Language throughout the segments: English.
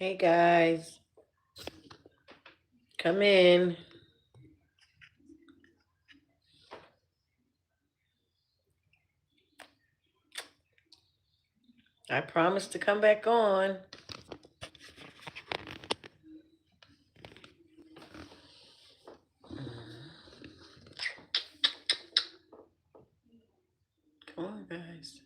Hey guys, come in. I promised to come back on. Come on, guys.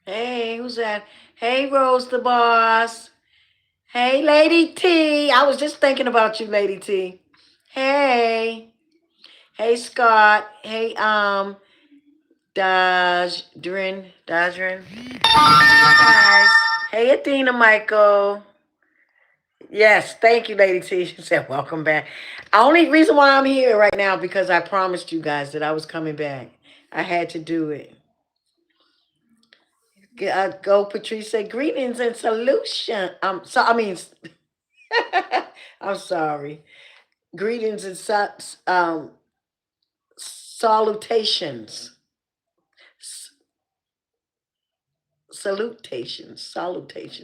Hey, who's that? Hey, Rose the boss. Hey, Lady T. I was just thinking about you, Lady T. Hey. Hey, Scott. Hey, Dajrin. Guys. Hey, Athena Michael. Yes, thank you, Lady T. She said, welcome back. Only reason why I'm here right now because I promised you guys that I was coming back. I had to do it. Go, Patrice. Say greetings and solution. I'm sorry. Greetings and salutations.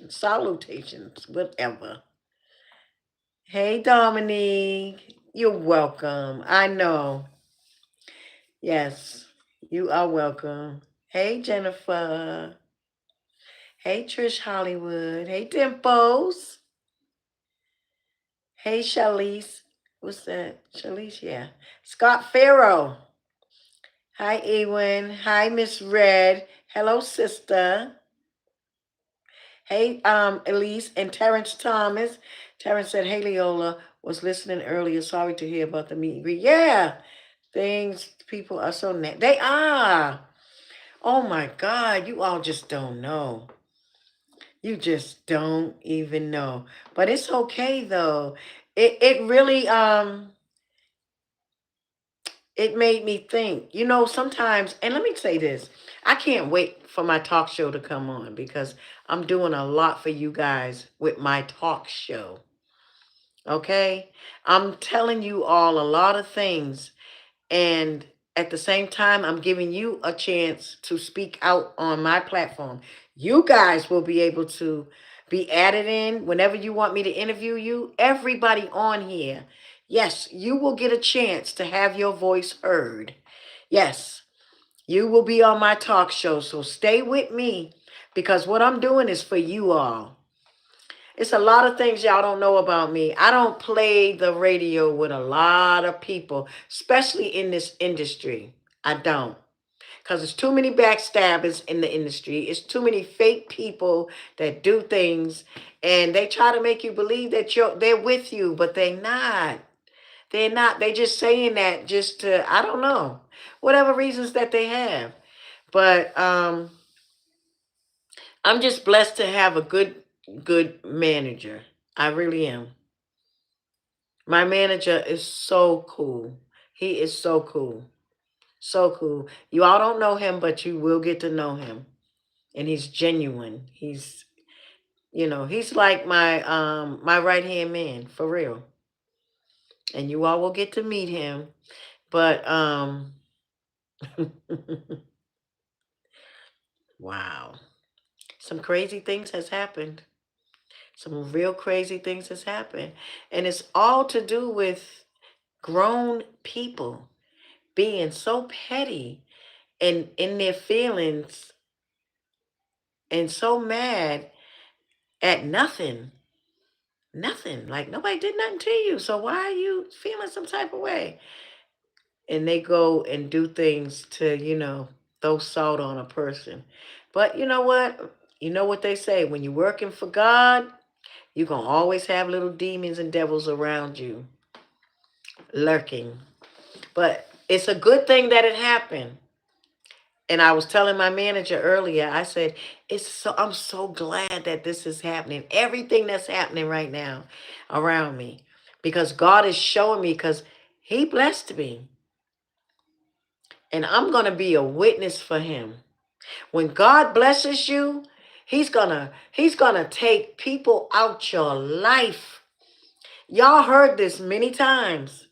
Salutations, whatever. Hey, Dominique. You're welcome. I know. Yes, you are welcome. Hey, Jennifer. Hey, Trish Hollywood. Hey, Dimples. Hey, Shalice. What's that? Shalice, yeah. Scott Farrow. Hi, Ewan. Hi, Miss Red. Hello, sister. Hey, Elise and Terrence Thomas. Terrence said, hey, Leola, was listening earlier. Sorry to hear about the meet and greet. Yeah, people are so they are. Oh my God, you all just don't know. You just don't even know. But it's okay though. It really it made me think. Sometimes, and let me say this. I can't wait for my talk show to come on because I'm doing a lot for you guys with my talk show. Okay? I'm telling you all a lot of things, and at the same time, I'm giving you a chance to speak out on my platform. You guys will be able to be added in whenever you want me to interview you. Everybody on here, yes, you will get a chance to have your voice heard. Yes, you will be on my talk show. So stay with me because what I'm doing is for you all. It's a lot of things y'all don't know about me. I don't play the radio with a lot of people, especially in this industry. I don't. Because there's too many backstabbers in the industry. It's too many fake people that do things and they try to make you believe that they're with you, but they're not. They're not. They're just saying that just to, I don't know, whatever reasons that they have. But I'm just blessed to have a good manager. I really am. My manager is so cool. He is so cool. So cool. You all don't know him, but you will get to know him. And he's genuine. He's like my right-hand man, for real. And you all will get to meet him. But wow. Some crazy things has happened. Some real crazy things has happened. And it's all to do with grown people being so petty and in their feelings and so mad at nothing. Nothing. Like nobody did nothing to you. So why are you feeling some type of way? And they go and do things to, throw salt on a person. But you know what? You know what they say, when you're working for God, you're going to always have little demons and devils around you lurking. But it's a good thing that it happened. And I was telling my manager earlier, I said, I'm so glad that this is happening. Everything that's happening right now around me. Because God is showing me, because he blessed me. And I'm going to be a witness for him. When God blesses you, he's gonna take people out your life. Y'all heard this many times.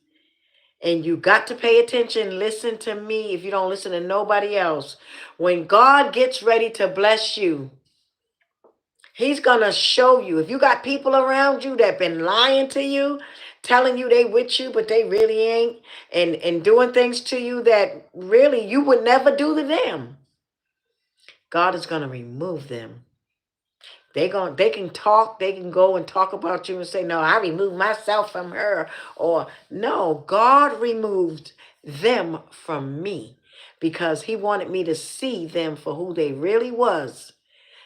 And you got to pay attention. Listen to me if you don't listen to nobody else. When God gets ready to bless you, he's going to show you. If you got people around you that been lying to you, telling you they with you, but they really ain't, and doing things to you that really you would never do to them, God is going to remove them. They can talk, they can go and talk about you and say, no, I removed myself from her. Or no, God removed them from me because he wanted me to see them for who they really was.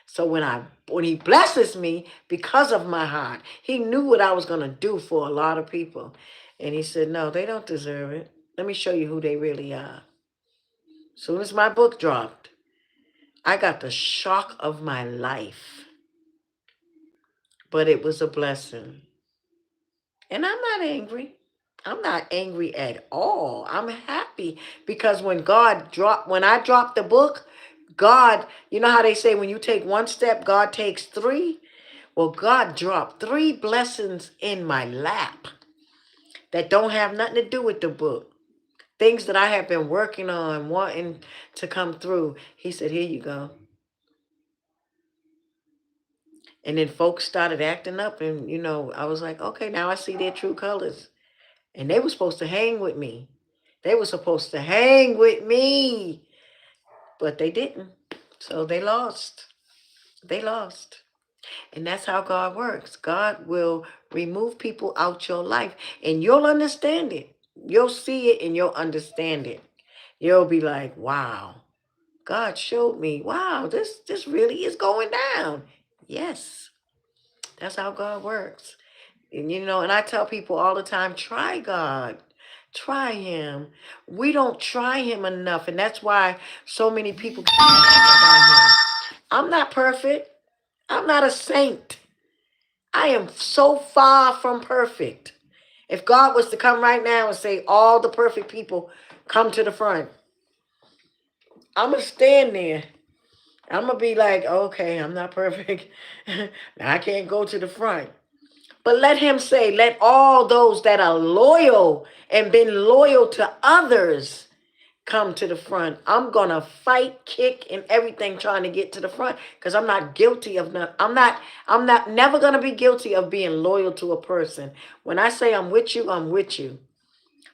So when he blesses me because of my heart, he knew what I was gonna do for a lot of people. And he said, no, they don't deserve it. Let me show you who they really are. Soon as my book dropped, I got the shock of my life. But it was a blessing. And I'm not angry. I'm not angry at all. I'm happy because when I dropped the book, God, you know how they say when you take one step, God takes three? Well, God dropped three blessings in my lap that don't have nothing to do with the book. Things that I have been working on, wanting to come through. He said, here you go. And then folks started acting up and, I was like, okay, now I see their true colors. And they were supposed to hang with me. They were supposed to hang with me, but they didn't. So they lost. They lost. And that's how God works. God will remove people out your life and you'll understand it. You'll see it and you'll understand it. You'll be like, wow, God showed me, wow, this really is going down. Yes, that's how God works. And I tell people all the time, try God. Try him. We don't try him enough. And that's why so many people keep talking about him. I'm not perfect. I'm not a saint. I am so far from perfect. If God was to come right now and say, all the perfect people come to the front, I'm going to stand there. I'm going to be like, okay, I'm not perfect. I can't go to the front. But let him say, let all those that are loyal and been loyal to others come to the front. I'm going to fight, kick, and everything trying to get to the front because I'm not guilty of nothing. I'm not never going to be guilty of being loyal to a person. When I say I'm with you, I'm with you.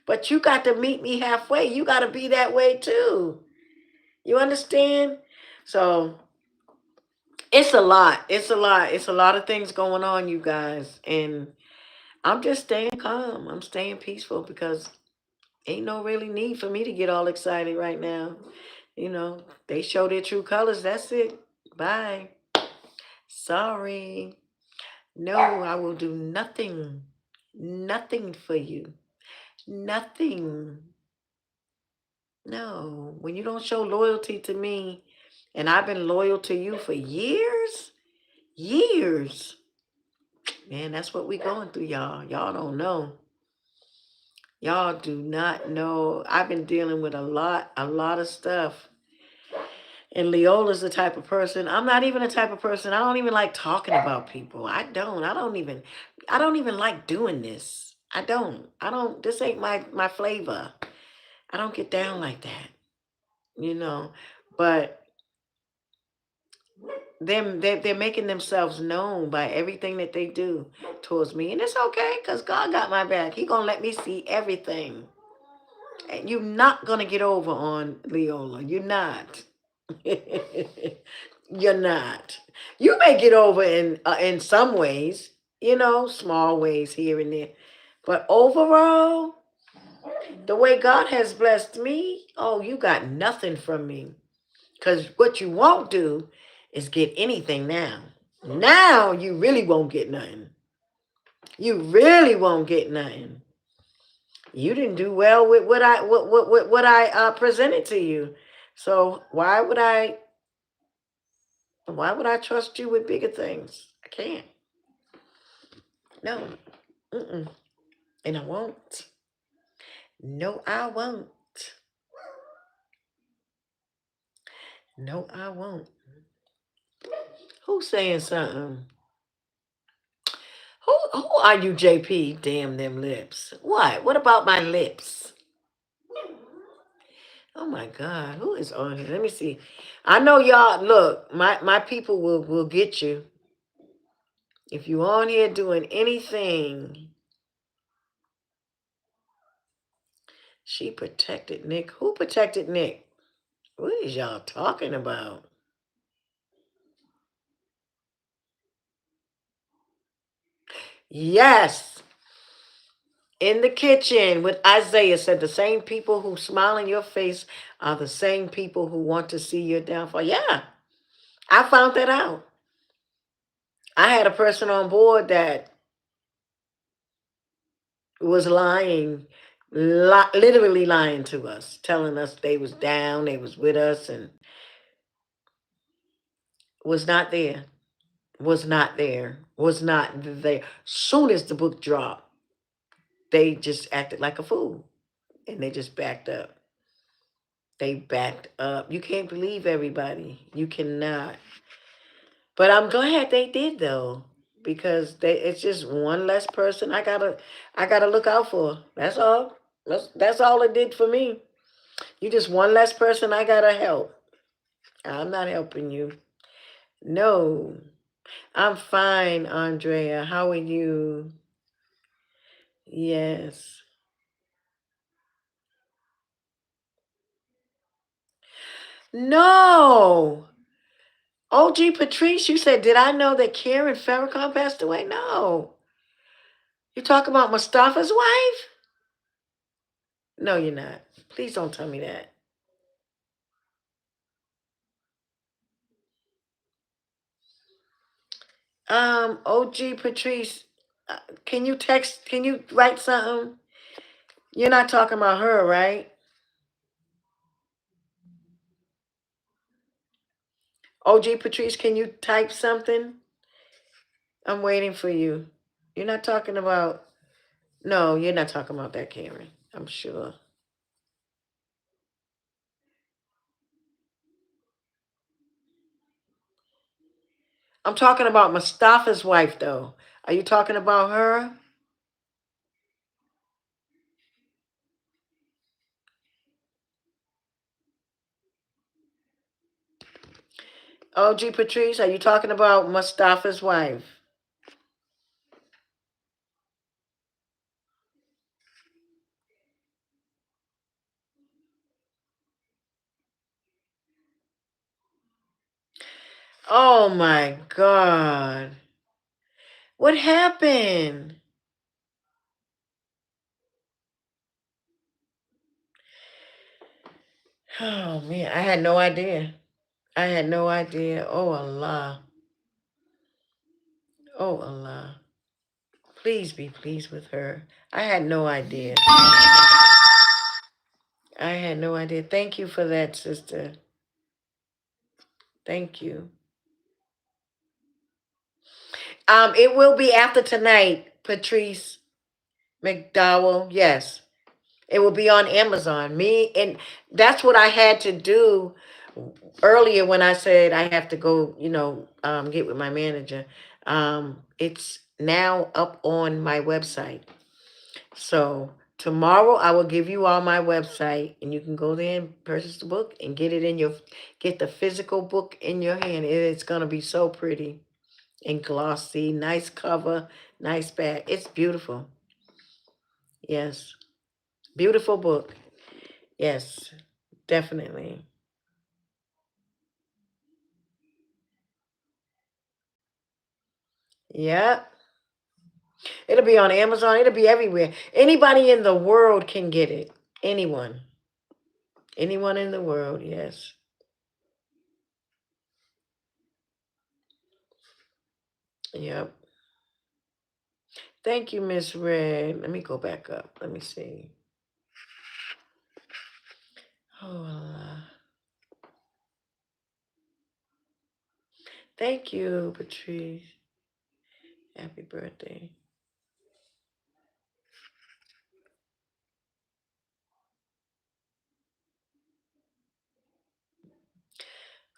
But you got to meet me halfway. You got to be that way too. You understand? So it's a lot. It's a lot. It's a lot of things going on, you guys. And I'm just staying calm. I'm staying peaceful because ain't no really need for me to get all excited right now. They show their true colors. That's it. Bye. Sorry. No, I will do nothing. Nothing for you. Nothing. No. When you don't show loyalty to me, and I've been loyal to you for years, years. Man, that's what we going through, y'all. Y'all don't know. Y'all do not know. I've been dealing with a lot of stuff. And Leola's the type of person, I'm not even the type of person, I don't even like talking about people. I don't even like doing this. This ain't my flavor. I don't get down like that, you know. But they're making themselves known by everything that they do towards me. And it's okay, because God got my back. He gonna let me see everything. And you're not gonna get over on Leola. You're not. You're not. You may get over in some ways, small ways here and there, but overall, the way God has blessed me, oh, you got nothing from me. Because what you won't do is get anything now. Now you really won't get nothing. You really won't get nothing. You didn't do well with what I presented to you. So why would I trust you with bigger things? I can't. No. Mm-mm. And I won't. No, I won't. No, I won't. Who's saying something? Who are you, JP? Damn them lips. What? What about my lips? Oh my God, who is on here? Let me see. I know y'all. Look, my people will get you if you on here doing anything. She protected Nick. Who protected Nick? What is y'all talking about? Yes, in the kitchen with Isaiah said the same people who smile in your face are the same people who want to see your downfall. Yeah, I found that out. I had a person on board that was lying, literally lying to us, telling us they was down, they was with us, and was not there, was not there, was not there. Soon as the book dropped, they just acted like a fool, and they just backed up. They backed up. You can't believe everybody. You cannot. But I'm glad they did though, because it's just one less person I gotta look out for. That's all. That's all it did for me. You just one less person I gotta help. I'm not helping you. No. I'm fine, Andrea. How are you? Yes. No. OG Patrice, you said, did I know that Karen Farrakhan passed away? No. You talk about Mustafa's wife? No, you're not. Please don't tell me that. OG Patrice, can you write something? You're not talking about her, right? OG Patrice, can you type something? I'm waiting for you. You're not talking about, no, you're not talking about that, Karen. I'm sure. I'm talking about Mustafa's wife, though. Are you talking about her? OG Patrice, are you talking about Mustafa's wife? Oh my God. What happened? Oh man, I had no idea. I had no idea. Oh Allah. Oh Allah. Please be pleased with her. I had no idea. I had no idea. Thank you for that, sister. Thank you. It will be after tonight, Patrice McDowell. Yes. It will be on Amazon. Me and that's what I had to do earlier when I said I have to go, get with my manager. It's now up on my website. So tomorrow I will give you all my website and you can go there and purchase the book and get the physical book in your hand. It's gonna be so pretty and glossy, nice cover, nice back. It's beautiful. Yes. Beautiful book. Yes, definitely. Yeah. It'll be on Amazon. It'll be everywhere. Anybody in the world can get it. Anyone. Anyone in the world, yes. Yep. Thank you, Miss Red. Let me go back up. Let me see. Oh, thank you, Patrice. Happy birthday.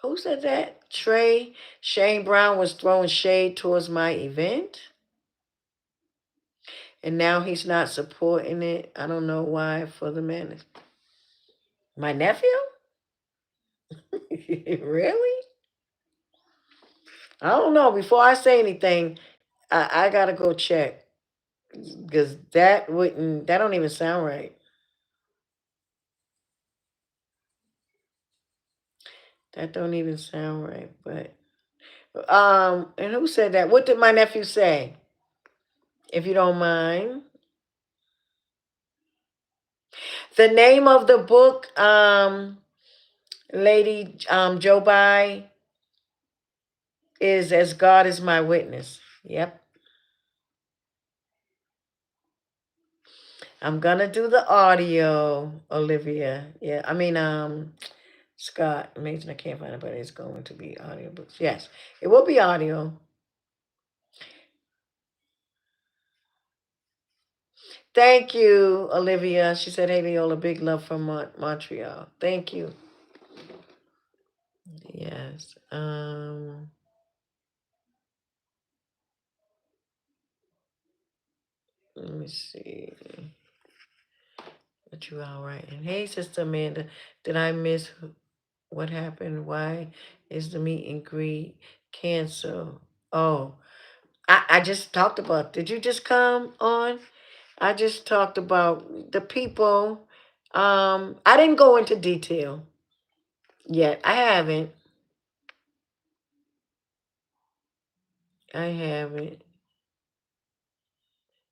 Who said that? Trey Shane Brown was throwing shade towards my event, and now he's not supporting it. I don't know why. For the man, my nephew. Really? I don't know. Before I say anything, I gotta go check because that wouldn't. That don't even sound right. That don't even sound right. But and who said that? What did my nephew say? If you don't mind, the name of the book, Lady Joe By, is As God Is My Witness. Yep. I'm gonna do the audio, Olivia. Yeah, I mean, Scott. Amazing, I can't find it, but it's going to be audiobooks. Yes, it will be audio. Thank you, Olivia. She said, "Hey, Leola, big love from Montreal." Thank you. Yes. Let me see. What you all right? And hey, Sister Amanda, did I miss what happened? Why is the meet and greet canceled? Oh, I just talked about. Did you just come on? I just talked about the people. I didn't go into detail yet. I haven't. I haven't.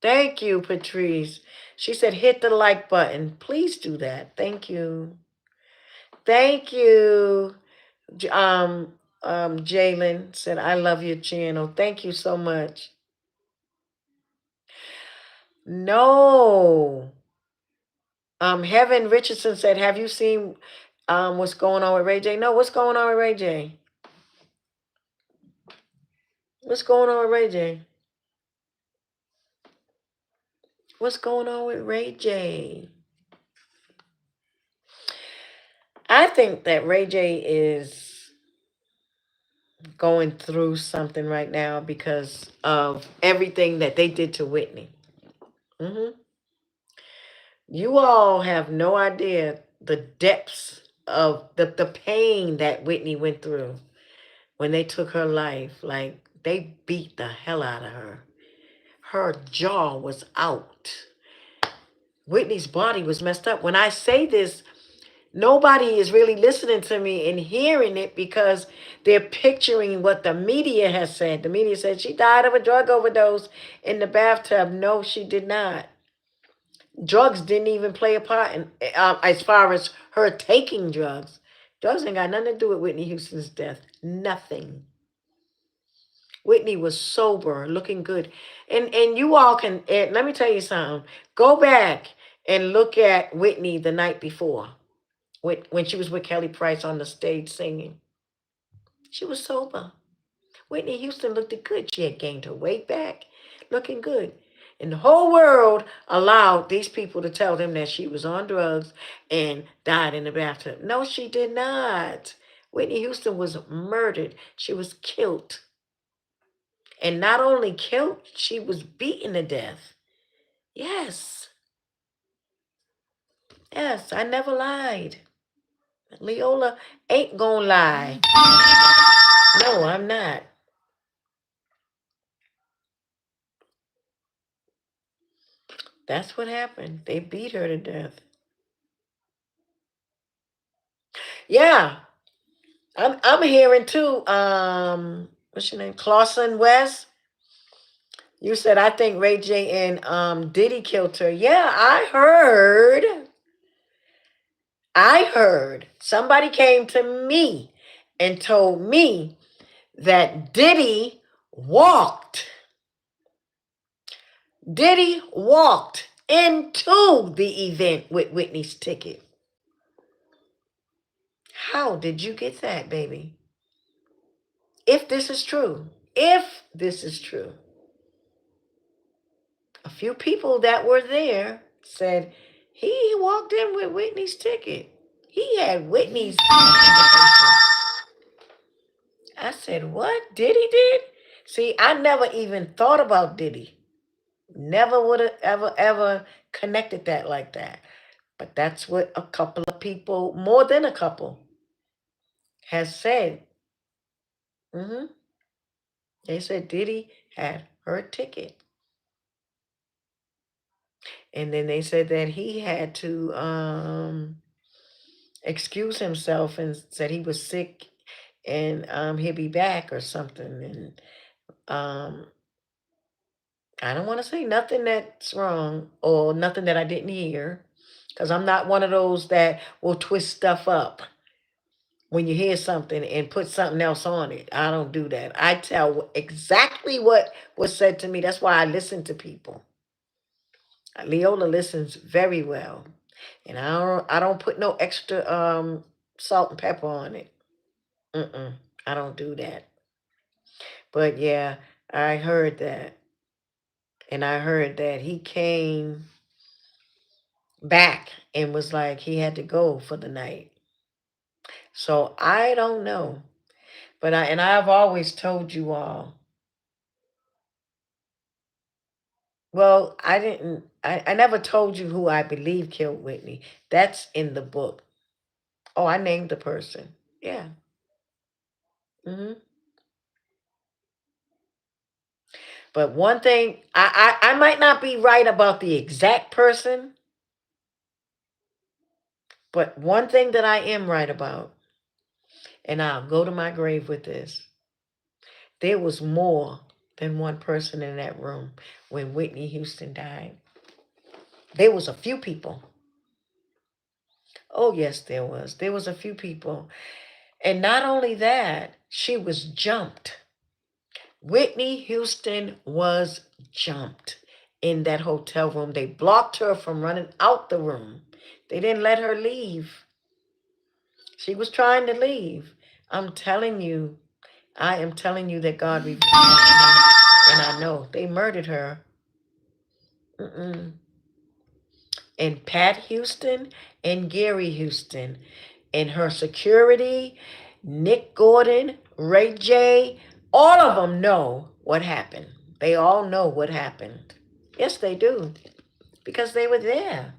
Thank you, Patrice. She said, hit the like button. Please do that. Thank you. Thank you. J- Um, Jalen said, I love your channel. Thank you so much. No. Heaven Richardson said, have you seen what's going on with Ray J? No, what's going on with Ray J? What's going on with Ray J? What's going on with Ray J? I think that Ray J is going through something right now because of everything that they did to Whitney. Hmm. You all have no idea the depths of the pain that Whitney went through when they took her life. Like, they beat the hell out of her. Her jaw was out. Whitney's body was messed up. When I say this, nobody is really listening to me and hearing it because they're picturing what the media has said. The media said she died of a drug overdose in the bathtub. No, she did not. Drugs didn't even play a part in, as far as her taking drugs. Drugs ain't got nothing to do with Whitney Houston's death. Nothing. Whitney was sober, looking good. And you all can, and let me tell you something. Go back and look at Whitney the night before when she was with Kelly Price on the stage singing. She was sober. Whitney Houston looked good. She had gained her weight back, looking good. And the whole world allowed these people to tell them that she was on drugs and died in the bathtub. No, she did not. Whitney Houston was murdered. She was killed. And not only killed, she was beaten to death. Yes. Yes, I never lied. Leola ain't gonna lie. No, I'm not. That's what happened. They beat her to death. Yeah, I'm hearing too. What's your name? Clausen West. You said I think Ray J and Diddy killed her. Yeah, I heard. I heard somebody came to me and told me that Diddy walked into the event with Whitney's ticket. How did you get that, baby? If this is true, if this is true, a few people that were there said he walked in with Whitney's ticket. He had Whitney's invitation. I said, what? Diddy did? See, I never even thought about Diddy. Never would have ever connected that like that. But that's what a couple of people, more than a couple, has said. Hmm. They said Diddy had her ticket. And then they said that he had to excuse himself and said he was sick and he'll be back or something. And um, I don't want to say nothing that's wrong or nothing that I didn't hear because I'm not one of those that will twist stuff up when you hear something and put something else on it. I don't do that. I tell exactly what was said to me. That's why I listen to people. Leola listens very well. And I don't put no extra salt and pepper on it. Mm-mm. I don't do that. But yeah, I heard that. And I heard that he came back and was like he had to go for the night. So I don't know. But I've always told you all. Well, I never told you who I believe killed Whitney. That's in the book. Oh, I named the person. Yeah. Hmm. But one thing, I might not be right about the exact person, but one thing that I am right about, and I'll go to my grave with this, there was more than one person in that room when Whitney Houston died. There was a few people. Oh, yes, there was. There was a few people. And not only that, she was jumped. Whitney Houston was jumped in that hotel room. They blocked her from running out the room. They didn't let her leave. She was trying to leave. I'm telling you, I am telling you that God revealed that to me. And I know they murdered her. Mm-mm. And Pat Houston and Gary Houston and her security, Nick Gordon, Ray J, all of them know what happened. They all know what happened. Yes, they do. Because they were there.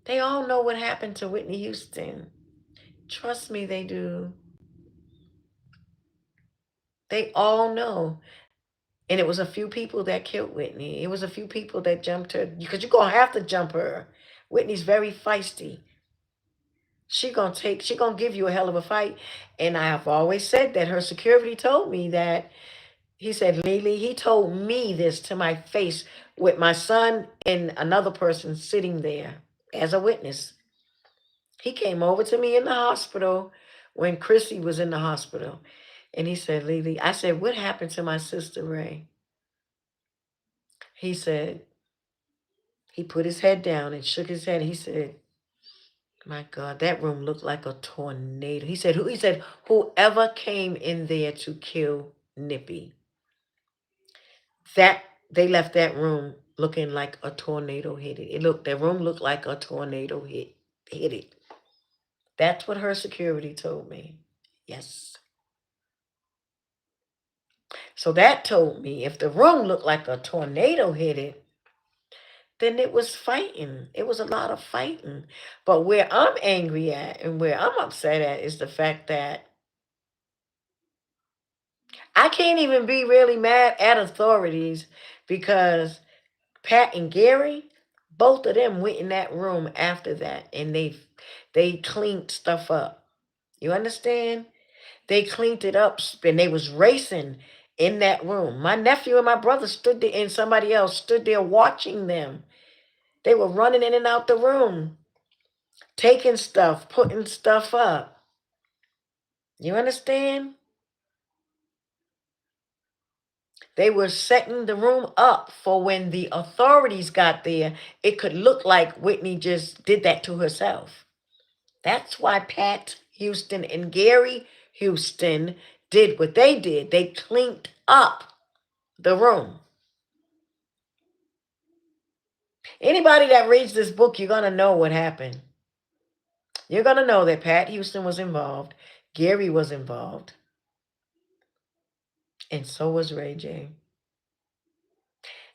They all know what happened to Whitney Houston. Trust me, they do. They all know. And it was a few people that killed Whitney. It was a few people that jumped her. Because you're going to have to jump her. Whitney's very feisty. She gonna give you a hell of a fight. And I have always said that her security told me that. He said, Lily, he told me this to my face with my son and another person sitting there as a witness. He came over to me in the hospital when Chrissy was in the hospital. And he said, Lily, I said, what happened to my sister Ray? He said, he put his head down and shook his head. He said, my God, that room looked like a tornado. He said, whoever came in there to kill Nippy, that they left that room looking like a tornado hit it. That room looked like a tornado hit it. That's what her security told me. Yes. So that told me if the room looked like a tornado hit it, then it was fighting. It was a lot of fighting. But where I'm angry at and where I'm upset at is the fact that I can't even be really mad at authorities because Pat and Gary, both of them went in that room after that and they cleaned stuff up. You understand? They cleaned it up and they was racing in that room. My nephew and my brother stood there and somebody else stood there watching them. They were running in and out the room, taking stuff, putting stuff up. You understand? They were setting the room up for when the authorities got there, it could look like Whitney just did that to herself. That's why Pat Houston and Gary Houston did what they did. They cleaned up the room. Anybody that reads this book, you're going to know what happened. You're going to know that Pat Houston was involved. Gary was involved. And so was Ray J.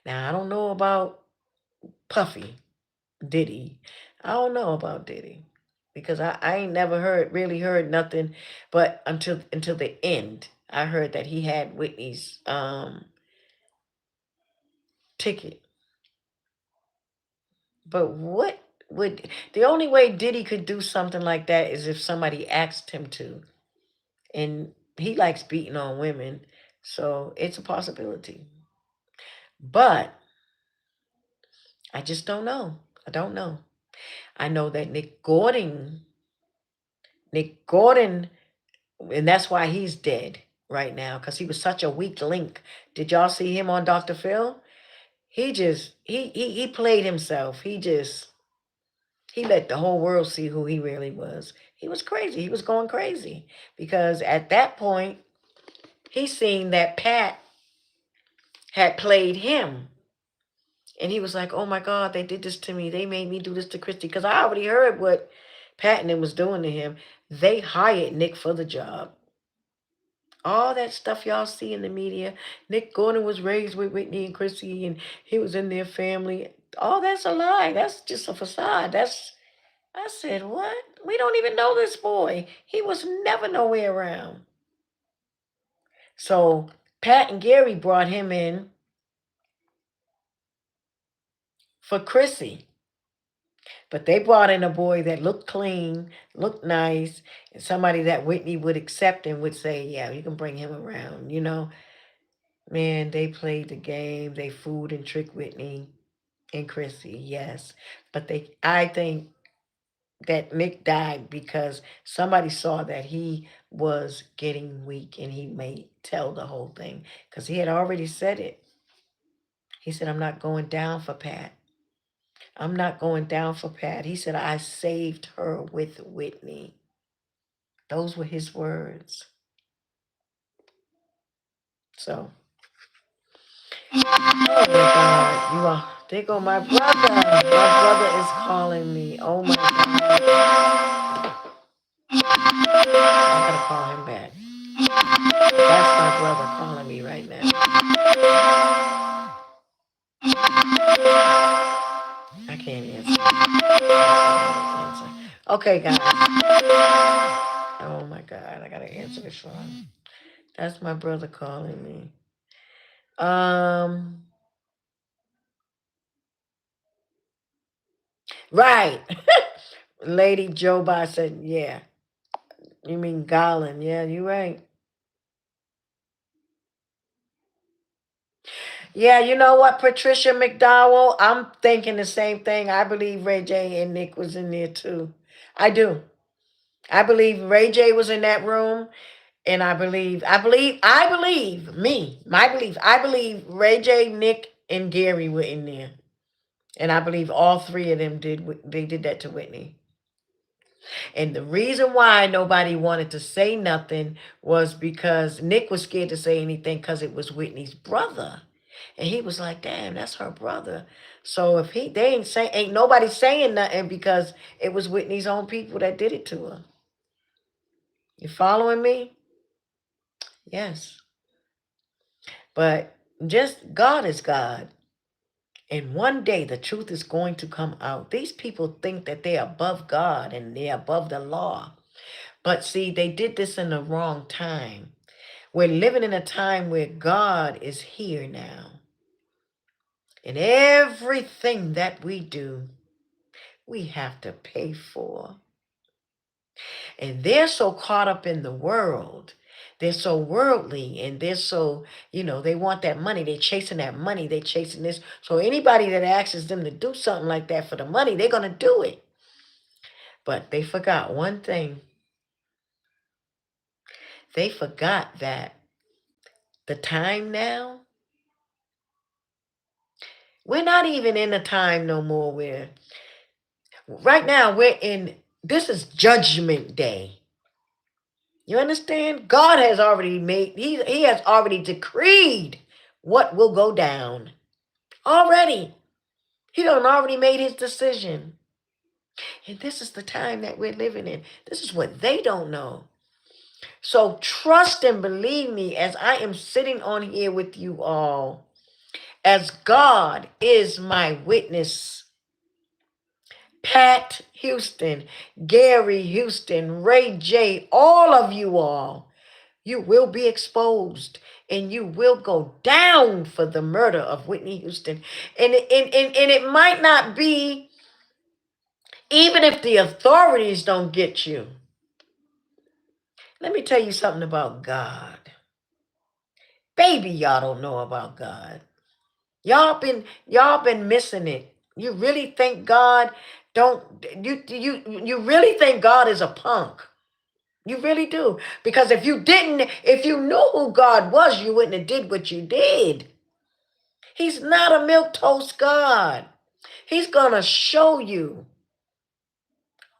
Now I don't know about Puffy, Diddy. I don't know about Diddy. Because I ain't never really heard nothing but until the end. I heard that he had Whitney's ticket. But what would the only way Diddy could do something like that is if somebody asked him to. And he likes beating on women, so it's a possibility. But I just don't know. I don't know. I know that Nick Gordon, and that's why he's dead right now because he was such a weak link. Did y'all see him on Dr. Phil? He played himself. He let the whole world see who he really was. He was crazy. He was going crazy because at that point he seen that Pat had played him. And he was like, oh my God, they did this to me. They made me do this to Christy. Because I already heard what Patton was doing to him. They hired Nick for the job. All that stuff y'all see in the media. Nick Gordon was raised with Whitney and Chrissy, and he was in their family. All that's a lie. That's just a facade. I said, what? We don't even know this boy. He was never nowhere around. So Pat and Gary brought him in for Chrissy. But they brought in a boy that looked clean, looked nice, and somebody that Whitney would accept and would say, yeah, you can bring him around. Man, they played the game. They fooled and tricked Whitney and Chrissy, yes. But I think that Nick died because somebody saw that he was getting weak and he may tell the whole thing because he had already said it. He said, I'm not going down for Pat. I'm not going down for Pat. He said, I saved her with Whitney. Those were his words. So, oh my God, there go my brother. My brother is calling me. Oh my God. I gotta call him back. That's my brother calling me right now. I can't answer. Okay, guys. Oh my God, I gotta answer this phone. That's my brother calling me. Right. Lady Joe Biden said, yeah. You mean Garland. Yeah, you're right. Yeah, you know what, Patricia McDowell? I'm thinking the same thing. I believe Ray J and Nick was in there too. I do. I believe Ray J was in that room, and I believe Ray J, Nick, and Gary were in there. And I believe all three of them did that to Whitney. And the reason why nobody wanted to say nothing was because Nick was scared to say anything because it was Whitney's brother. And he was like, damn, that's her brother. So if ain't nobody saying nothing because it was Whitney's own people that did it to her. You following me? Yes. But just God is God. And one day the truth is going to come out. These people think that they're above God and they're above the law. But see, they did this in the wrong time. We're living in a time where God is here now. And everything that we do, we have to pay for. And they're so caught up in the world. They're so worldly and they're so, they want that money. They're chasing that money. They're chasing this. So anybody that asks them to do something like that for the money, they're going to do it. But they forgot one thing. They forgot that the time now, we're not even in a time no more where right now this is judgment day. You understand? God has already he has already decreed what will go down. Already. He done already made his decision. And this is the time that we're living in. This is what they don't know. So trust and believe me as I am sitting on here with you all, as God is my witness. Pat Houston, Gary Houston, Ray J, all of you all, you will be exposed and you will go down for the murder of Whitney Houston. And it might not be, even if the authorities don't get you. Let me tell you something about God. Baby, y'all don't know about God. Y'all been missing it. You really think God don't you really think God is a punk? You really do. Because if you knew who God was, you wouldn't have did what you did. He's not a milquetoast God. He's gonna show you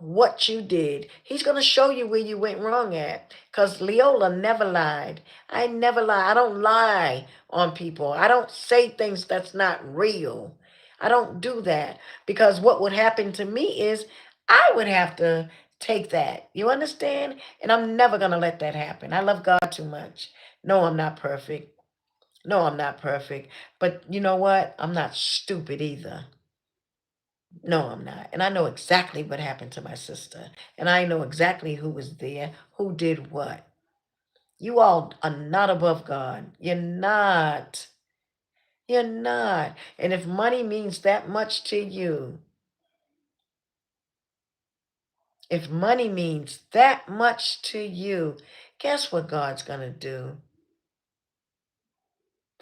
what you did. He's going to show you where you went wrong at. Because Leola never lied. I never lie. I don't lie on people. I don't say things that's not real. I don't do that. Because what would happen to me is I would have to take that. You understand? And I'm never going to let that happen. I love God too much. No, I'm not perfect. No, I'm not perfect. But you know what? I'm not stupid either. No, I'm not. And I know exactly what happened to my sister. And I know exactly who was there, who did what. You all are not above God. You're not. You're not. And if money means that much to you, if money means that much to you, guess what God's going to do?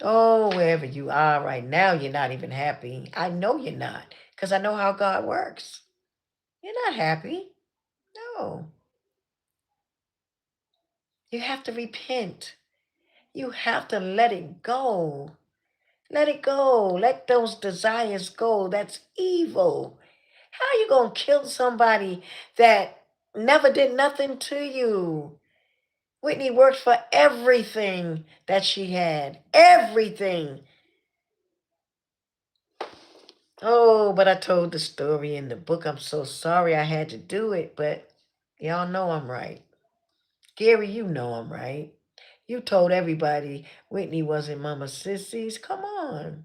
Oh, wherever you are right now, you're not even happy. I know you're not, because I know how God works. You're not happy. No. You have to repent. You have to let it go. Let it go. Let those desires go. That's evil. How you going to kill somebody that never did nothing to you? Whitney worked for everything that she had. Everything. Oh, but I told the story in the book. I'm so sorry I had to do it, but y'all know I'm right. Gary, you know I'm right. You told everybody Whitney wasn't Mama Sissy's. Come on.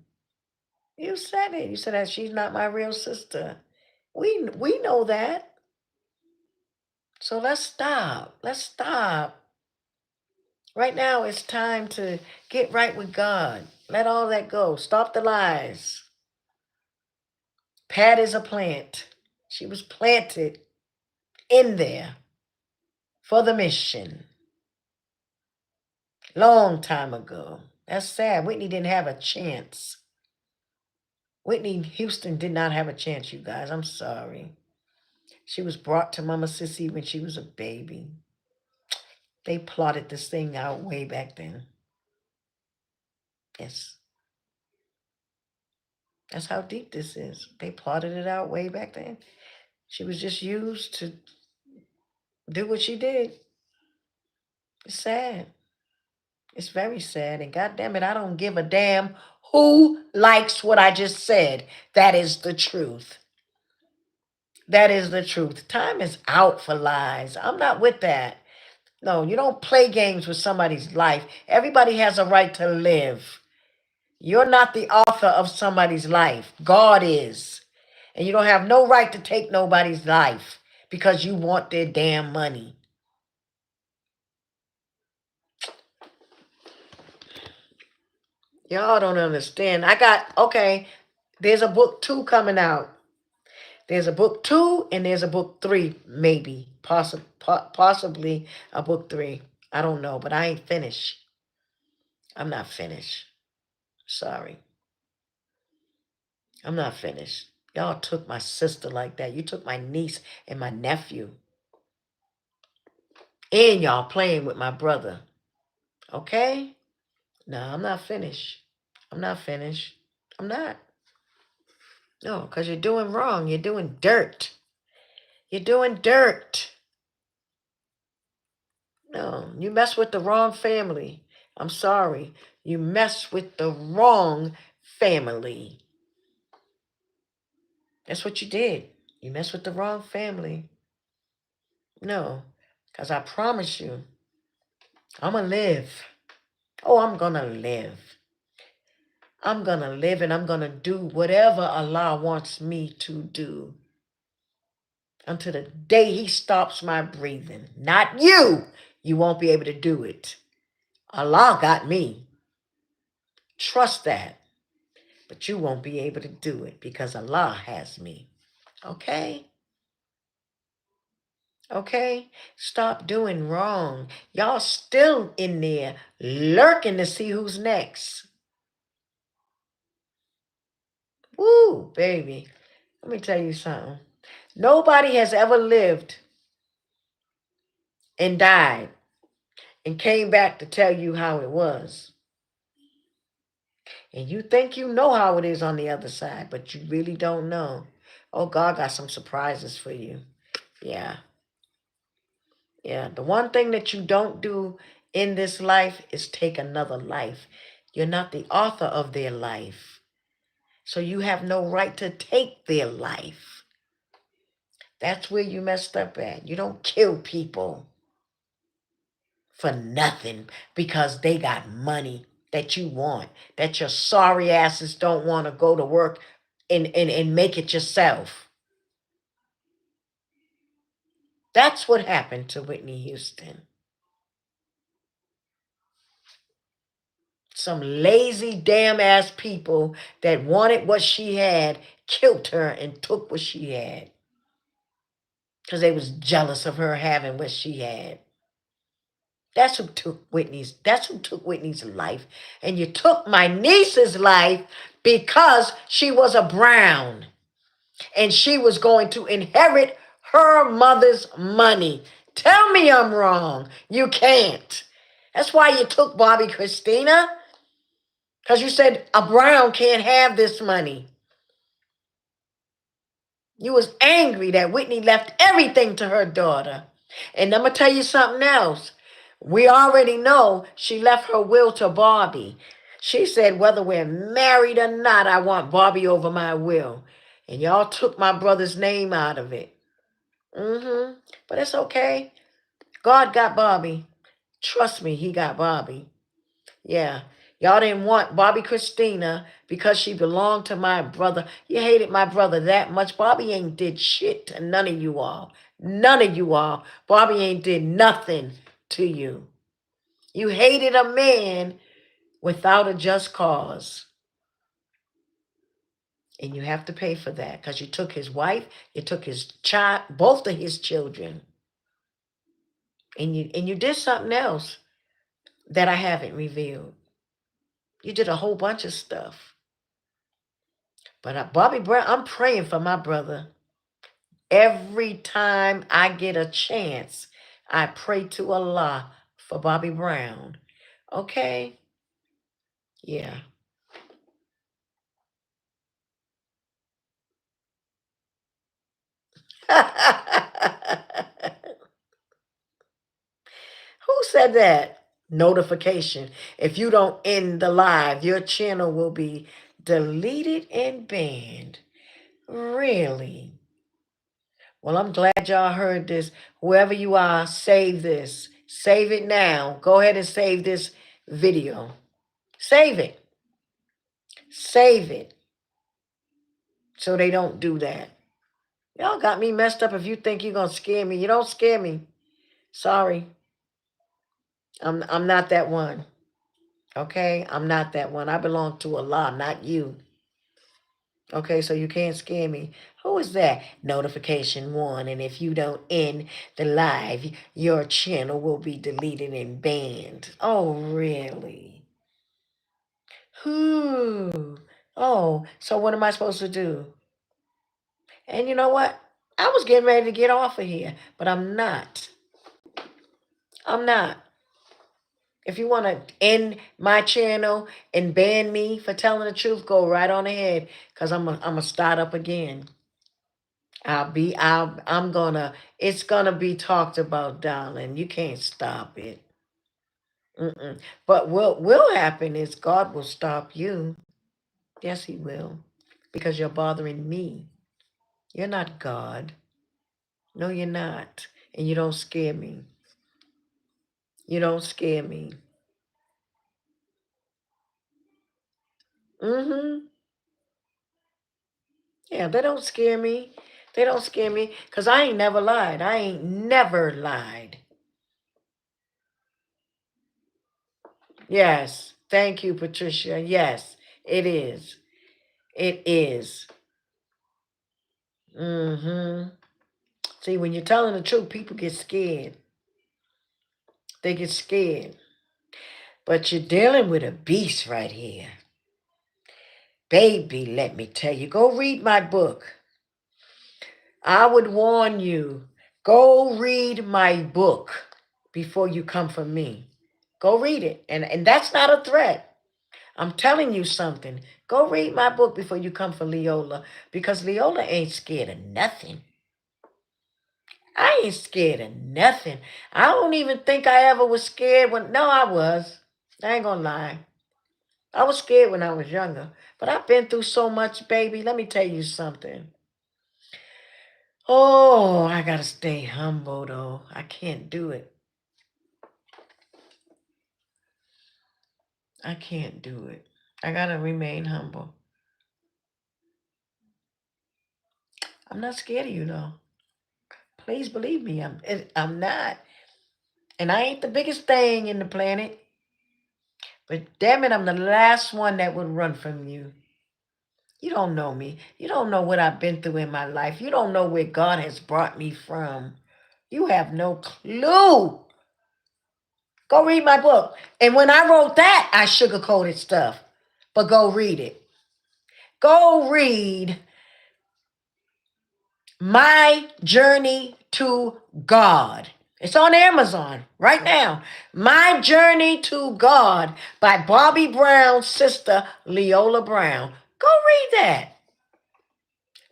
You said it. You said that she's not my real sister. We know that. So let's stop. Let's stop. Right now it's time to get right with God. Let all that go. Stop the lies. Pat is a plant. She was planted in there for the mission. Long time ago. That's sad. Whitney didn't have a chance. Whitney Houston did not have a chance, you guys. I'm sorry. She was brought to Mama Sissy when she was a baby. They plotted this thing out way back then. Yes. That's how deep this is. They plotted it out way back then. She was just used to do what she did. It's sad. It's very sad. And God damn it, I don't give a damn who likes what I just said. That is the truth. That is the truth. Time is out for lies. I'm not with that. No, you don't play games with somebody's life. Everybody has a right to live. You're not the author of somebody's life. God is. And you don't have no right to take nobody's life because you want their damn money. Y'all don't understand. Okay, there's a book 2 coming out. There's a book 2 and there's a book 3, maybe. Possibly a book 3. I don't know, but I ain't finished. I'm not finished. Sorry. I'm not finished. Y'all took my sister like that. You took my niece and my nephew. And y'all playing with my brother. Okay? No, I'm not finished. I'm not finished. I'm not. No, because you're doing wrong. You're doing dirt. You're doing dirt. No, you mess with the wrong family. I'm sorry. You mess with the wrong family. That's what you did. You mess with the wrong family. No, because I promise you. I'm going to live. Oh, I'm going to live. I'm going to live and I'm going to do whatever Allah wants me to do until the day he stops my breathing. Not you. You won't be able to do it. Allah got me. Trust that. But you won't be able to do it because Allah has me. Okay? Okay? Stop doing wrong. Y'all still in there lurking to see who's next. Woo, baby. Let me tell you something. Nobody has ever lived and died and came back to tell you how it was. And you think you know how it is on the other side, but you really don't know. Oh, God got some surprises for you. Yeah. Yeah. The one thing that you don't do in this life is take another life. You're not the author of their life. So you have no right to take their life. That's where you messed up at. You don't kill people for nothing because they got money that you want, that your sorry asses don't want to go to work and make it yourself. That's what happened to Whitney Houston. Some lazy damn ass people that wanted what she had killed her and took what she had because they was jealous of her having what she had. That's who took Whitney's life. And you took my niece's life because she was a Brown and she was going to inherit her mother's money. Tell me I'm wrong. You can't. That's why you took Bobby Christina, because you said a Brown can't have this money. You was angry that Whitney left everything to her daughter. And I'm going to tell you something else. We already know she left her will to Bobby. She said, whether we're married or not, I want Bobby over my will. And y'all took my brother's name out of it. But it's okay. God got Bobby. Trust me, he got Bobby. Yeah. Y'all didn't want Bobby Christina because she belonged to my brother. You hated my brother that much. Bobby ain't did shit to none of you all. None of you all. Bobby ain't did nothing to you. You hated a man without a just cause. And you have to pay for that because you took his wife, you took his child, both of his children. And you did something else that I haven't revealed. You did a whole bunch of stuff. But Bobby Brown, I'm praying for my brother. Every time I get a chance, I pray to Allah for Bobby Brown. Okay? Yeah. Who said that? Notification. If you don't end the live, your channel will be deleted and banned. Really? Well, I'm glad y'all heard this. Whoever you are, save this. Save it now. Go ahead and save this video. Save it. Save it. So they don't do that. Y'all got me messed up. If you think you're going to scare me, you don't scare me. Sorry. I'm not that one. Okay? I'm not that one. I belong to Allah, not you. Okay, so you can't scare me. Who is that? Notification 1. And if you don't end the live, your channel will be deleted and banned. Oh, really? Who? Oh, so what am I supposed to do? And you know what? I was getting ready to get off of here, but I'm not. I'm not. If you want to end my channel and ban me for telling the truth, go right on ahead, because I'm gonna start up again. It's gonna be talked about, darling. You can't stop it. But what will happen is God will stop you. Yes, he will. Because you're bothering me. You're not God. No, you're not. And you don't scare me. You don't scare me. Mm-hmm. Yeah, they don't scare me. They don't scare me because I ain't never lied. I ain't never lied. Yes. Thank you, Patricia. Yes, it is. It is. Mm-hmm. See, when you're telling the truth, people get scared. They get scared. But you're dealing with a beast right here. Baby, let me tell you, go read my book. I would warn you, go read my book before you come for me. Go read it. And that's not a threat. I'm telling you something. Go read my book before you come for Leola. Because Leola ain't scared of nothing. I ain't scared of nothing. I don't even think I ever was scared when, no, I was. I ain't gonna lie. I was scared when I was younger. But I've been through so much, baby. Let me tell you something. Oh, I gotta stay humble though. I can't do it. I can't do it. I gotta remain humble. I'm not scared of you though. Please believe me. I'm not. And I ain't the biggest thing in the planet. But damn it, I'm the last one that would run from you. You don't know me. You don't know what I've been through in my life. You don't know where God has brought me from. You have no clue. Go read my book. And when I wrote that, I sugarcoated stuff. But go read it. Go read My Journey to God. It's on Amazon right now. My Journey to God by Bobby Brown's sister, Leola Brown. Go read that.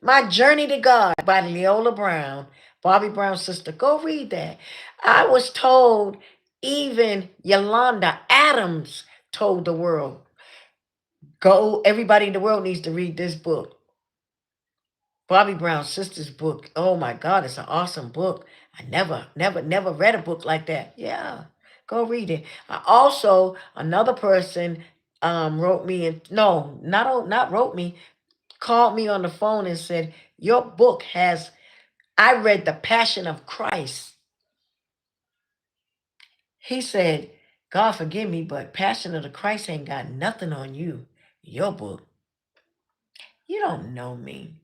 My Journey to God by Leola Brown, Bobby Brown's sister. Go read that. I was told even Yolanda Adams told the world, go, everybody in the world needs to read this book. Bobby Brown's sister's book. Oh my God, it's an awesome book. I never read a book like that. Yeah, go read it. I also, another person wrote me and no, not wrote me, called me on the phone and said, your book has, I read The Passion of Christ. He said, God forgive me, but Passion of the Christ ain't got nothing on you. Your book. You don't know me.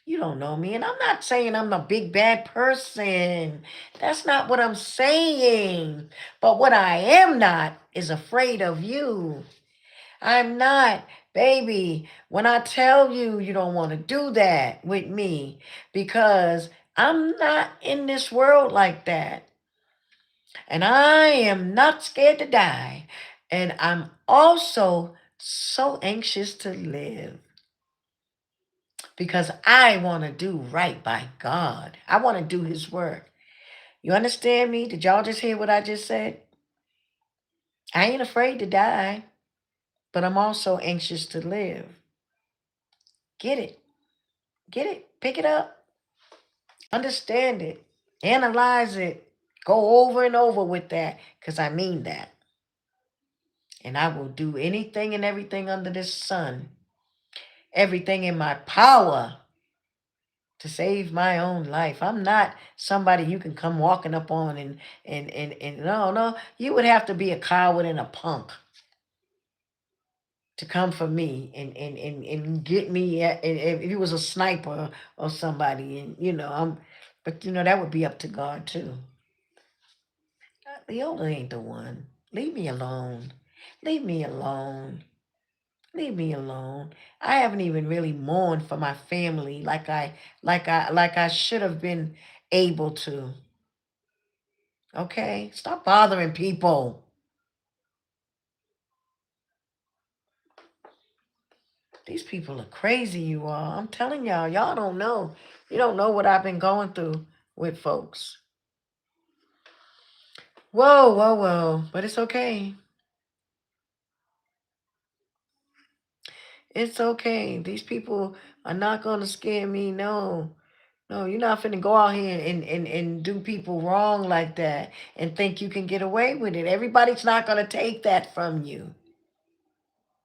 You don't know me. And I'm not saying I'm a big bad person. That's not what I'm saying. But what I am not is afraid of you. I'm not, baby. When I tell you you don't want to do that with me, because I'm not in this world like that. And I am not scared to die. And I'm also so anxious to live because I want to do right by God. I want to do his work. You understand me? Did y'all just hear what I just said? I ain't afraid to die, but I'm also anxious to live. Get it. Get it. Pick it up. Understand it. Analyze it. Go over and over with that because I mean that. And I will do anything and everything under this sun, everything in my power to save my own life. I'm not somebody you can come walking up on and no, you would have to be a coward and a punk to come for me and get me and if he was a sniper or somebody and I'm but that would be up to God too. Leola ain't the one. Leave me alone. Leave me alone. Leave me alone. I haven't even really mourned for my family like I should have been able to. Okay? Stop bothering people. These people are crazy, you all. I'm telling y'all, y'all don't know. You don't know what I've been going through with folks. Whoa, whoa, whoa. But it's okay. It's okay. These people are not going to scare me. No. No, you're not finna go out here and do people wrong like that and think you can get away with it. Everybody's not gonna take that from you.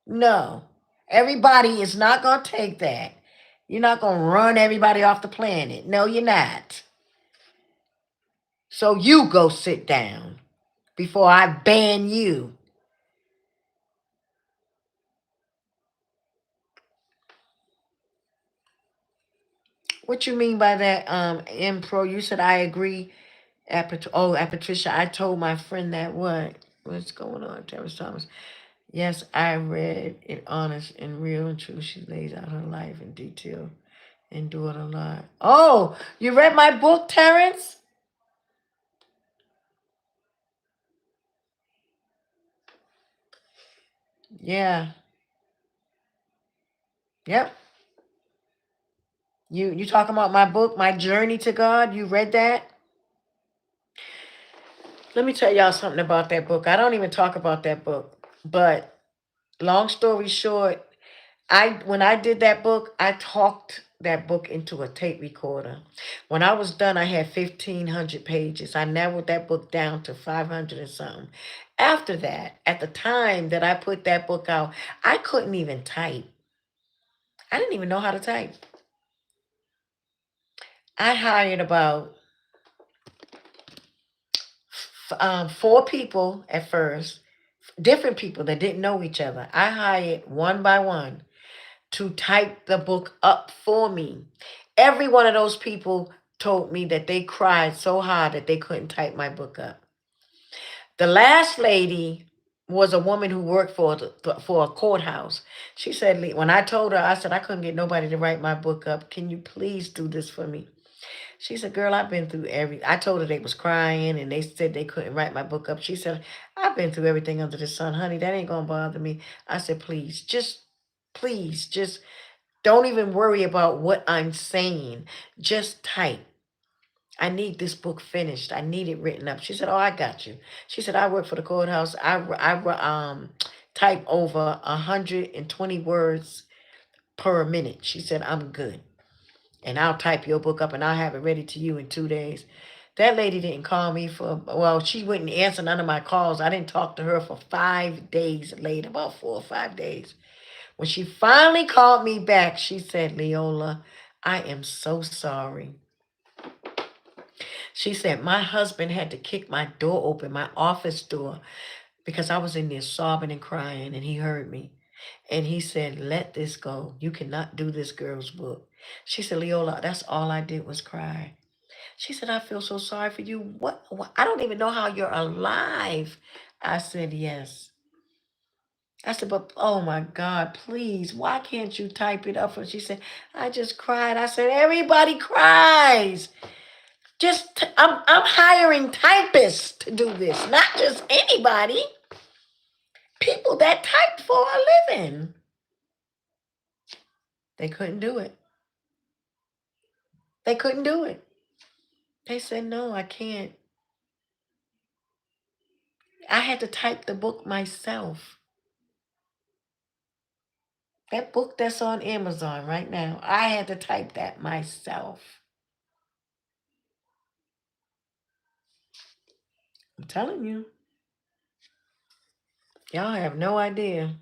No. Everybody is not gonna take that. You're not gonna run everybody off the planet. No, you're not. So you go sit down before I ban you. What you mean by that, M Pro? You said I agree. At Patricia, I told my friend that what? What's going on, Terrence Thomas? Yes, I read it honest and real and true. She lays out her life in detail, endured a lot. Oh, you read my book, Terrence? Yeah. Yep. You talking about my book, My Journey to God? You read that? Let me tell y'all something about that book. I don't even talk about that book. But long story short, I when I did that book, I talked that book into a tape recorder. When I was done, I had 1,500 pages. I narrowed that book down to 500 and something. After that, at the time that I put that book out, I couldn't even type. I didn't even know how to type. I hired about four people at first, different people that didn't know each other. I hired one by one to type the book up for me. Every one of those people told me that they cried so hard that they couldn't type my book up. The last lady was a woman who worked for a courthouse. She said, when I told her, I said, I couldn't get nobody to write my book up. Can you please do this for me? She said, girl, I've been through I told her they was crying and they said they couldn't write my book up. She said, I've been through everything under the sun, honey. That ain't going to bother me. I said, please, just don't even worry about what I'm saying. Just type. I need this book finished. I need it written up. She said, oh, I got you. She said, I work for the courthouse. I type over 120 words per minute. She said, I'm good. And I'll type your book up and I'll have it ready to you in 2 days. That lady didn't call me well, she wouldn't answer none of my calls. I didn't talk to her for 5 days later, about 4 or 5 days. When she finally called me back, she said, Leola, I am so sorry. She said, my husband had to kick my door open, my office door, because I was in there sobbing and crying, and he heard me. And he said, let this go. You cannot do this girl's book. She said, Leola, that's all I did was cry. She said, I feel so sorry for you. What? I don't even know how you're alive. I said, yes. I said, but oh my God, please, why can't you type it up? And she said, I just cried. I said, everybody cries. I'm hiring typists to do this, not just anybody. People that type for a living. They couldn't do it. They couldn't do it. They said, no, I can't. I had to type the book myself. That book that's on Amazon right now, I had to type that myself. I'm telling you, y'all have no idea.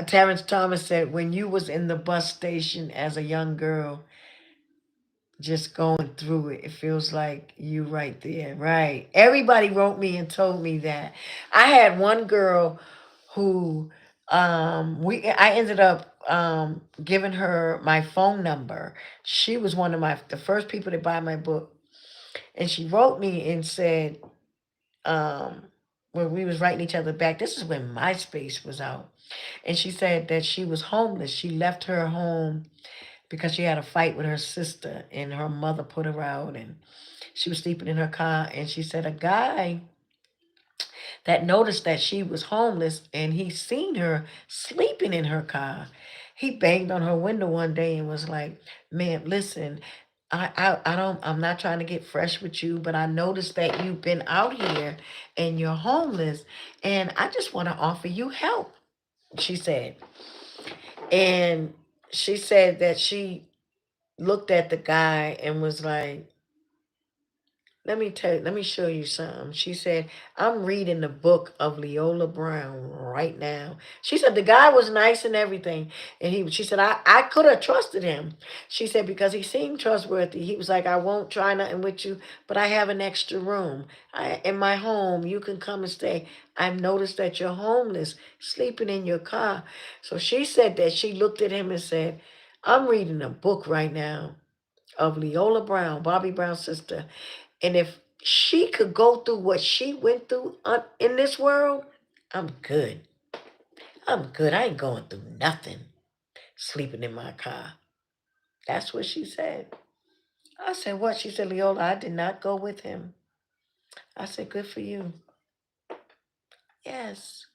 Terrence Thomas said, when you was in the bus station as a young girl, just going through it, it feels like you right there. Right. Everybody wrote me and told me that. I had one girl who I ended up giving her my phone number. She was one of the first people to buy my book. And she wrote me and said, when we was writing each other back, this is when MySpace was out. And she said that she was homeless. She left her home because she had a fight with her sister and her mother put her out and she was sleeping in her car. And she said a guy that noticed that she was homeless and he seen her sleeping in her car, he banged on her window one day and was like, ma'am, listen, I'm not trying to get fresh with you, but I noticed that you've been out here and you're homeless and I just want to offer you help, she said. And she said that she looked at the guy and was like, let me show you something. She said, I'm reading the book of Leola Brown right now. She said the guy was nice and everything. And she said, I could have trusted him. She said, because he seemed trustworthy. He was like, I won't try nothing with you, but I have an extra room. In my home, you can come and stay. I've noticed that you're homeless, sleeping in your car. So she said that she looked at him and said, I'm reading a book right now of Leola Brown, Bobby Brown's sister. And if she could go through what she went through in this world, I'm good. I'm good. I ain't going through nothing sleeping in my car. That's what she said. I said, what? She said, Leola, I did not go with him. I said, good for you. Yes.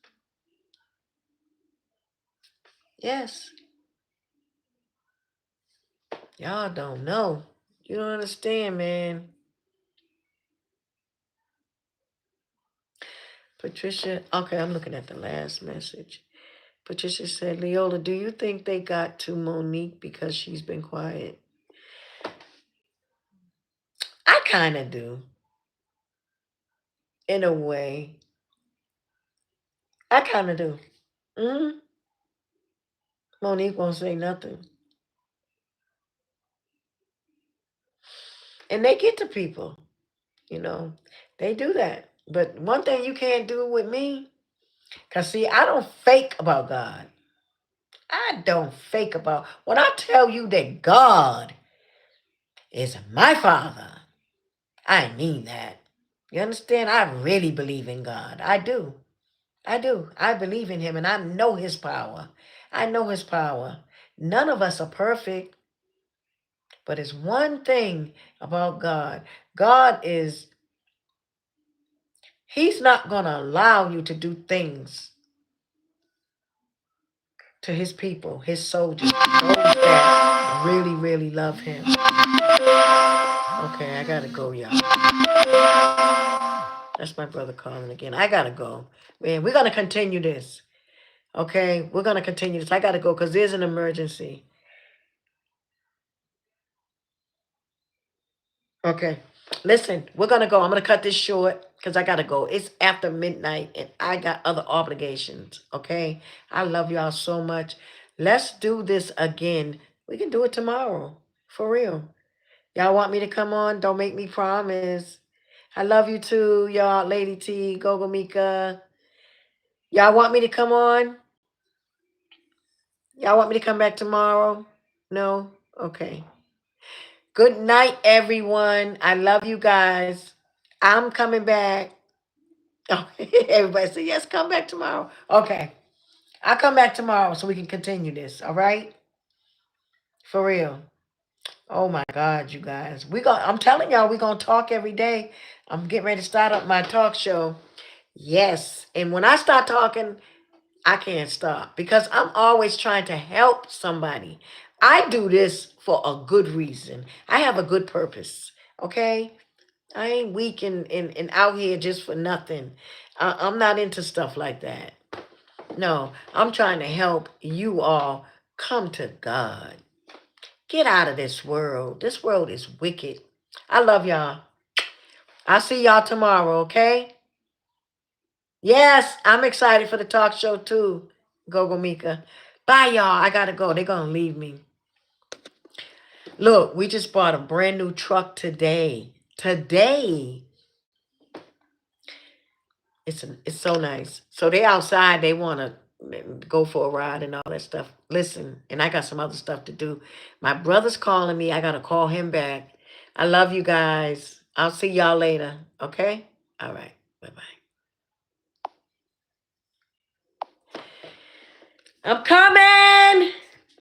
Yes. Y'all don't know. You don't understand, man. Patricia, okay, I'm looking at the last message. Patricia said, Leola, do you think they got to Monique because she's been quiet? I kind of do, in a way. I kind of do. Mm-hmm. Monique won't say nothing. And they get to people, you know. They do that. But one thing you can't do with me, because see, I don't fake about God. I don't fake about, when I tell you that God is my Father, I mean that. You understand? I really believe in God. I do. I do. I believe in him and I know his power. I know his power. None of us are perfect, but it's one thing about God. God is, he's not going to allow you to do things to his people, his soldiers, those that really, really love him. Okay, I got to go, y'all. That's my brother calling again. I got to go. Man, we're going to continue this. Okay, we're going to continue this. I got to go because there's an emergency. Okay. Listen, we're going to go. I'm going to cut this short because I got to go. It's after midnight and I got other obligations. Okay. I love y'all so much. Let's do this again. We can do it tomorrow. For real. Y'all want me to come on? Don't make me promise. I love you too, y'all. Lady T, Gogo Mika. Y'all want me to come on? Y'all want me to come back tomorrow? No? Okay. Good night, everyone. I love you guys. I'm coming back. Oh, everybody say, yes, come back tomorrow. Okay. I'll come back tomorrow so we can continue this. All right? For real. Oh my God, you guys. I'm telling y'all, we're gonna talk every day. I'm getting ready to start up my talk show. Yes. And when I start talking, I can't stop because I'm always trying to help somebody. I do this for a good reason. I have a good purpose. Okay? I ain't weak and out here just for nothing. I'm not into stuff like that. No, I'm trying to help you all come to God. Get out of this world. This world is wicked. I love y'all. I'll see y'all tomorrow, okay? Yes, I'm excited for the talk show too, Gogo Mika. Bye, y'all. I gotta go. They're gonna leave me. Look, we just bought a brand new truck today. Today. It's so nice. So they outside, they want to go for a ride and all that stuff. Listen, and I got some other stuff to do. My brother's calling me. I got to call him back. I love you guys. I'll see y'all later. Okay? All right. Bye-bye. I'm coming.